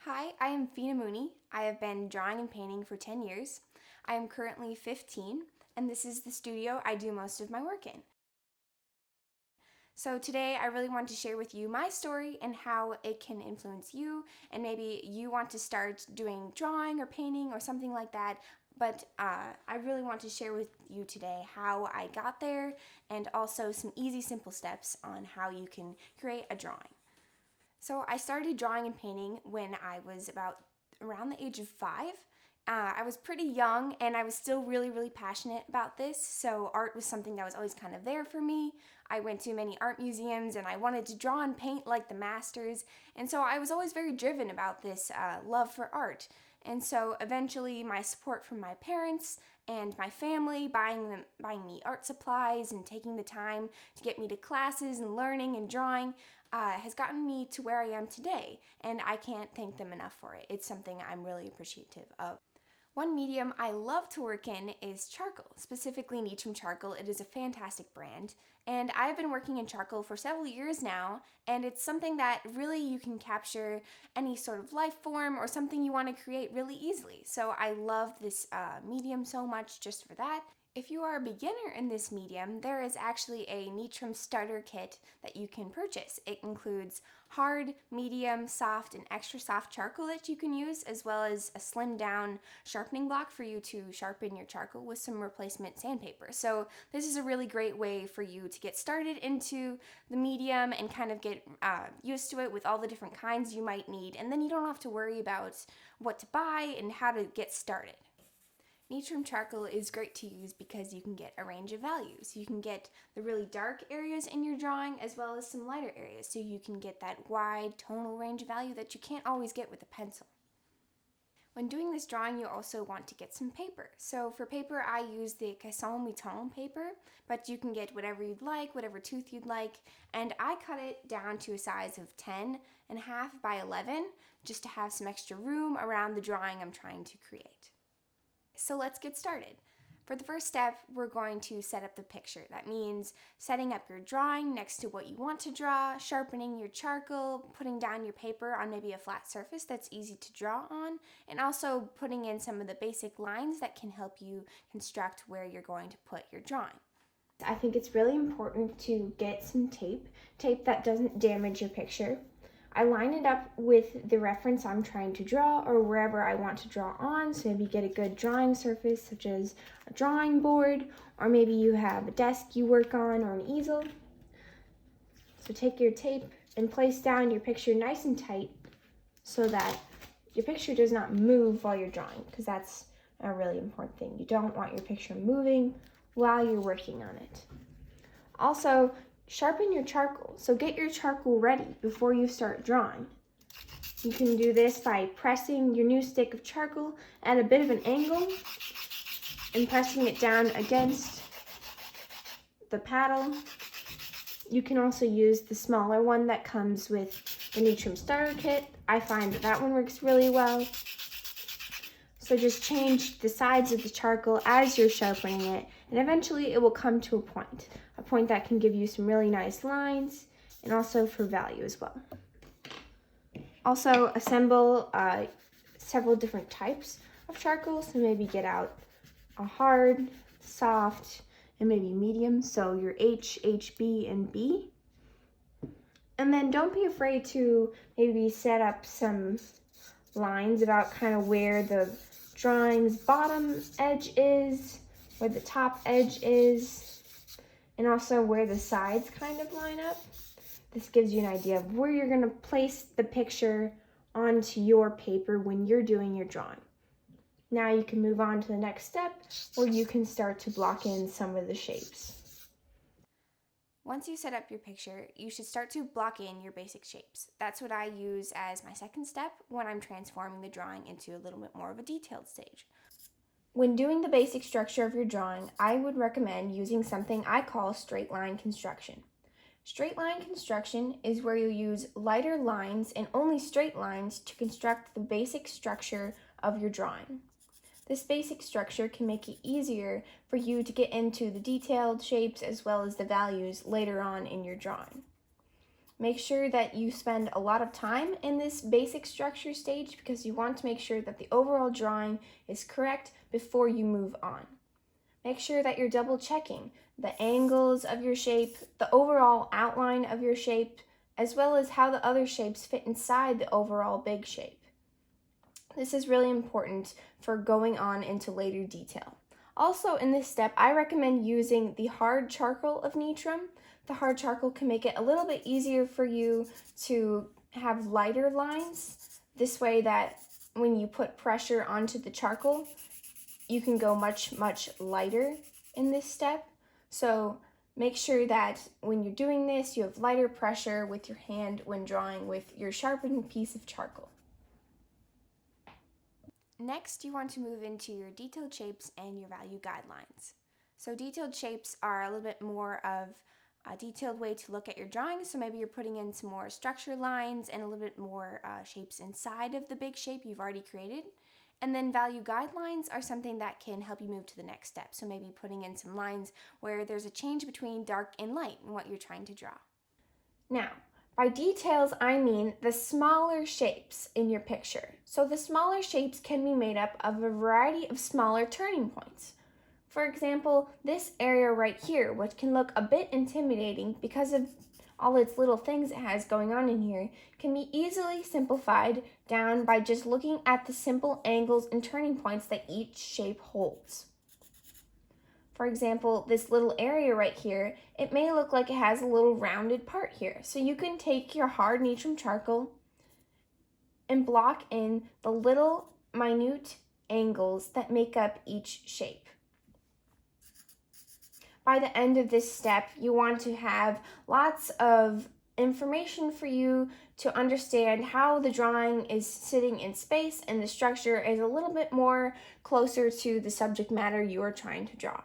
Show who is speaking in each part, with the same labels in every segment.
Speaker 1: Hi, I am Fina Mooney. I have been drawing and painting for 10 years. I am currently 15, and this is the studio I do most of my work in. So today I really want to share with you my story and how it can influence you, and maybe you want to start doing drawing or painting or something like that. But I really want to share with you today how I got there and also some easy, simple steps on how you can create a drawing. So I started drawing and painting when I was about around the age of 5. I was pretty young and I was still really passionate about this, so art was something that was always kind of there for me. I went to many art museums and I wanted to draw and paint like the masters, and so I was always very driven about this love for art. And so eventually my support from my parents and my family buying me art supplies and taking the time to get me to classes and learning and drawing has gotten me to where I am today, and I can't thank them enough for it. It's something I'm really appreciative of. One medium I love to work in is charcoal, specifically Nitram Charcoal. It is a fantastic brand, and I've been working in charcoal for several years now, and it's something that really you can capture any sort of life form or something you want to create really easily. So I love this medium so much just for that. If you are a beginner in this medium, there is actually a Nitram Starter Kit that you can purchase. It includes hard, medium, soft, and extra soft charcoal that you can use, as well as a slimmed down sharpening block for you to sharpen your charcoal with some replacement sandpaper. So this is a really great way for you to get started into the medium and kind of get used to it with all the different kinds you might need, and then you don't have to worry about what to buy and how to get started. Nitram charcoal is great to use because you can get a range of values. You can get the really dark areas in your drawing as well as some lighter areas, so you can get that wide tonal range of value that you can't always get with a pencil. When doing this drawing, you also want to get some paper. So for paper, I use the Caisson Mouton paper, but you can get whatever you'd like, whatever tooth you'd like, and I cut it down to a size of 10.5 by 11, just to have some extra room around the drawing I'm trying to create. So let's get started. For the first step, we're going to set up the picture. That means setting up your drawing next to what you want to draw, sharpening your charcoal, putting down your paper on maybe a flat surface that's easy to draw on, and also putting in some of the basic lines that can help you construct where you're going to put your drawing. I think it's really important to get some tape that doesn't damage your picture. I line it up with the reference I'm trying to draw or wherever I want to draw on, so maybe get a good drawing surface such as a drawing board, or maybe you have a desk you work on or an easel. So take your tape and place down your picture nice and tight so that your picture does not move while you're drawing, because that's a really important thing. You don't want your picture moving while you're working on it. Also, sharpen your charcoal. So get your charcoal ready before you start drawing. You can do this by pressing your new stick of charcoal at a bit of an angle and pressing it down against the paddle. You can also use the smaller one that comes with the Nitram Starter Kit. I find that one works really well. So just change the sides of the charcoal as you're sharpening it, and eventually it will come to a point that can give you some really nice lines and also for value as well. Also assemble several different types of charcoal, so maybe get out a hard, soft, and maybe medium, so your H, HB, and B. And then don't be afraid to maybe set up some lines about kind of where the drawing's bottom edge is, where the top edge is, and also where the sides kind of line up. This gives you an idea of where you're going to place the picture onto your paper when you're doing your drawing. Now you can move on to the next step, where you can start to block in some of the shapes. Once you set up your picture, you should start to block in your basic shapes. That's what I use as my second step when I'm transforming the drawing into a little bit more of a detailed stage. When doing the basic structure of your drawing, I would recommend using something I call straight line construction. Straight line construction is where you use lighter lines and only straight lines to construct the basic structure of your drawing. This basic structure can make it easier for you to get into the detailed shapes as well as the values later on in your drawing. Make sure that you spend a lot of time in this basic structure stage because you want to make sure that the overall drawing is correct before you move on. Make sure that you're double checking the angles of your shape, the overall outline of your shape, as well as how the other shapes fit inside the overall big shape. This is really important for going on into later detail. Also in this step, I recommend using the hard charcoal of Nitram. The hard charcoal can make it a little bit easier for you to have lighter lines. This way that when you put pressure onto the charcoal, you can go much, much lighter in this step. So make sure that when you're doing this, you have lighter pressure with your hand when drawing with your sharpened piece of charcoal. Next, you want to move into your detailed shapes and your value guidelines. So detailed shapes are a little bit more of a detailed way to look at your drawing. So maybe you're putting in some more structure lines and a little bit more shapes inside of the big shape you've already created. And then value guidelines are something that can help you move to the next step. So maybe putting in some lines where there's a change between dark and light in what you're trying to draw. Now, by details, I mean the smaller shapes in your picture. So the smaller shapes can be made up of a variety of smaller turning points. For example, this area right here, which can look a bit intimidating because of all its little things it has going on in here, can be easily simplified down by just looking at the simple angles and turning points that each shape holds. For example, this little area right here, it may look like it has a little rounded part here. So you can take your hard Nitram charcoal and block in the little minute angles that make up each shape. By the end of this step, you want to have lots of information for you to understand how the drawing is sitting in space and the structure is a little bit more closer to the subject matter you are trying to draw.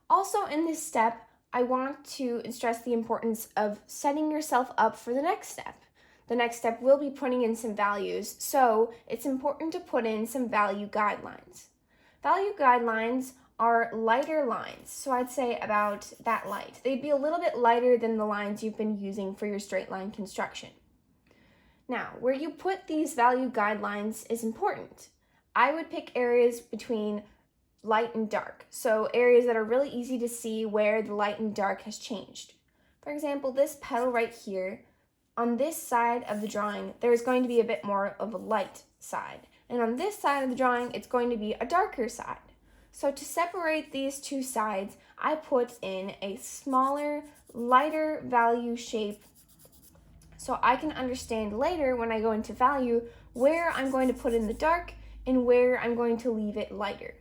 Speaker 1: Also in this step, I want to stress the importance of setting yourself up for the next step. The next step will be putting in some values, so it's important to put in some value guidelines. Value guidelines are lighter lines, so I'd say about that light. They'd be a little bit lighter than the lines you've been using for your straight line construction. Now, where you put these value guidelines is important. I would pick areas between light and dark, so areas that are really easy to see where the light and dark has changed. For example, this petal right here, on this side of the drawing, there's going to be a bit more of a light side, and on this side of the drawing, it's going to be a darker side. So to separate these two sides, I put in a smaller, lighter value shape so I can understand later when I go into value where I'm going to put in the dark and where I'm going to leave it lighter.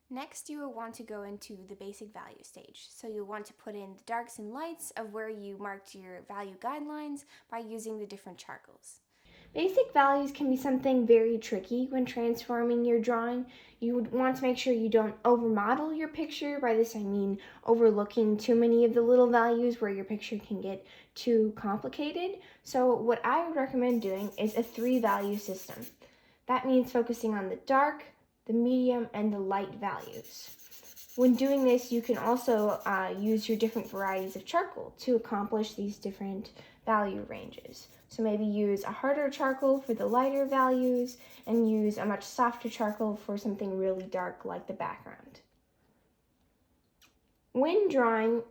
Speaker 1: Next, you will want to go into the basic value stage. So you'll want to put in the darks and lights of where you marked your value guidelines by using the different charcoals. Basic values can be something very tricky when transforming your drawing. You would want to make sure you don't overmodel your picture. By this I mean overlooking too many of the little values where your picture can get too complicated. So what I would recommend doing is a 3-value system. That means focusing on the dark, the medium, and the light values. When doing this, you can also use your different varieties of charcoal to accomplish these different value ranges. So maybe use a harder charcoal for the lighter values and use a much softer charcoal for something really dark like the background. When drawing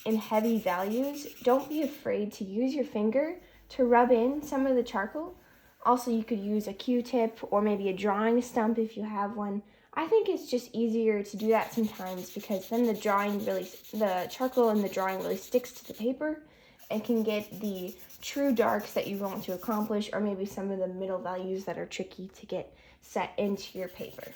Speaker 1: in heavy values, don't be afraid to use your finger to rub in some of the charcoal. Also, you could use a Q-tip or maybe a drawing stump if you have one. I think it's just easier to do that sometimes because then the charcoal in the drawing really sticks to the paper and can get the true darks that you want to accomplish, or maybe some of the middle values that are tricky to get set into your paper.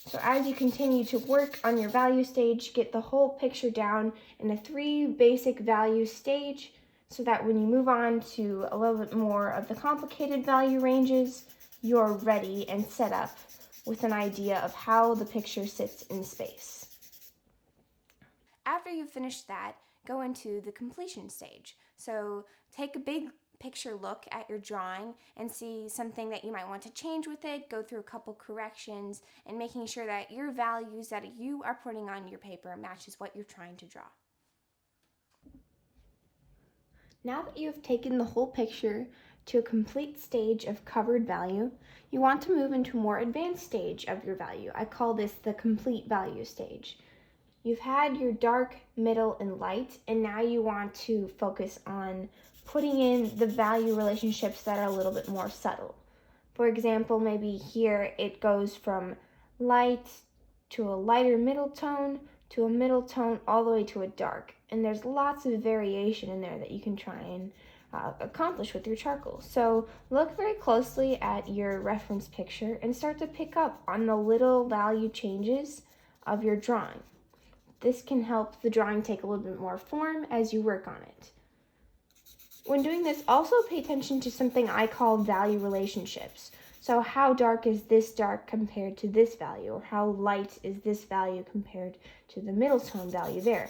Speaker 1: So as you continue to work on your value stage, get the whole picture down in a 3 basic value stage so that when you move on to a little bit more of the complicated value ranges, you're ready and set up with an idea of how the picture sits in space. After you've finished that, go into the completion stage. So take a big picture look at your drawing and see something that you might want to change with it, go through a couple corrections, and making sure that your values that you are putting on your paper matches what you're trying to draw. Now that you have taken the whole picture to a complete stage of covered value, you want to move into a more advanced stage of your value. I call this the complete value stage. You've had your dark, middle, and light, and now you want to focus on putting in the value relationships that are a little bit more subtle. For example, maybe here it goes from light to a lighter middle tone to a middle tone all the way to a dark. And there's lots of variation in there that you can try and accomplish with your charcoal. So look very closely at your reference picture and start to pick up on the little value changes of your drawing. This can help the drawing take a little bit more form as you work on it. When doing this, also pay attention to something I call value relationships. So how dark is this dark compared to this value? Or how light is this value compared to the middle tone value there?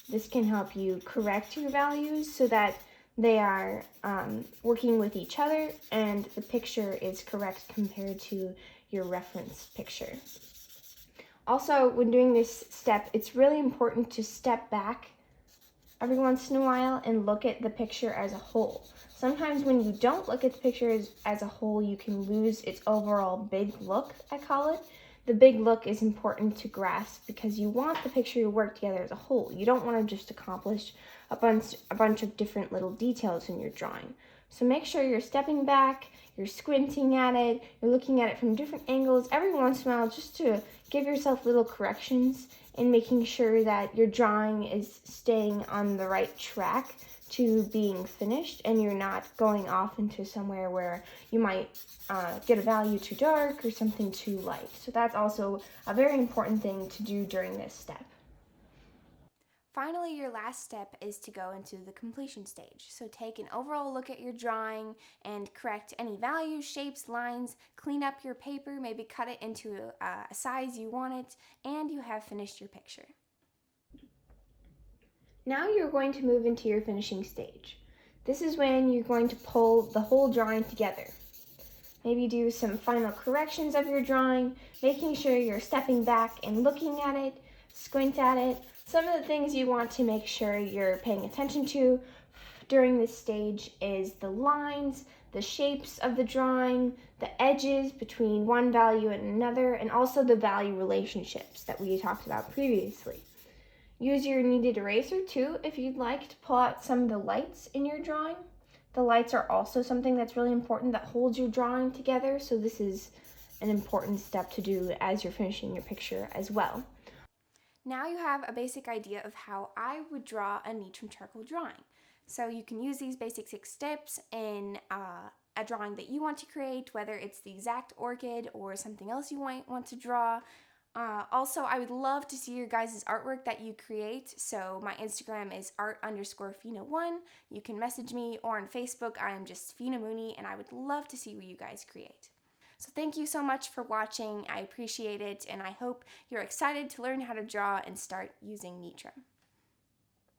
Speaker 1: This can help you correct your values so that they are working with each other and the picture is correct compared to your reference picture. Also, when doing this step, it's really important to step back every once in a while and look at the picture as a whole. Sometimes when you don't look at the picture as a whole, you can lose its overall big look, I call it. The big look is important to grasp because you want the picture to work together as a whole. You don't want to just accomplish a bunch of different little details in your drawing. So make sure you're stepping back, you're squinting at it, you're looking at it from different angles every once in a while just to give yourself little corrections and making sure that your drawing is staying on the right track to being finished and you're not going off into somewhere where you might get a value too dark or something too light. So that's also a very important thing to do during this step. Finally, your last step is to go into the completion stage. So take an overall look at your drawing and correct any values, shapes, lines, clean up your paper, maybe cut it into a size you want it, and you have finished your picture. Now you're going to move into your finishing stage. This is when you're going to pull the whole drawing together. Maybe do some final corrections of your drawing, making sure you're stepping back and looking at it, squint at it. Some of the things you want to make sure you're paying attention to during this stage is the lines, the shapes of the drawing, the edges between one value and another, and also the value relationships that we talked about previously. Use your kneaded eraser too if you'd like to pull out some of the lights in your drawing. The lights are also something that's really important that holds your drawing together, so this is an important step to do as you're finishing your picture as well. Now you have a basic idea of how I would draw a Nitram charcoal drawing. So you can use these basic 6 steps in a drawing that you want to create, whether it's the exact orchid or something else you might want to draw. Also, I would love to see your guys' artwork that you create. So my Instagram is art_Fina1. You can message me, or on Facebook, I am just Fina Mooney, and I would love to see what you guys create. So thank you so much for watching. I appreciate it, and I hope you're excited to learn how to draw and start using Nitram.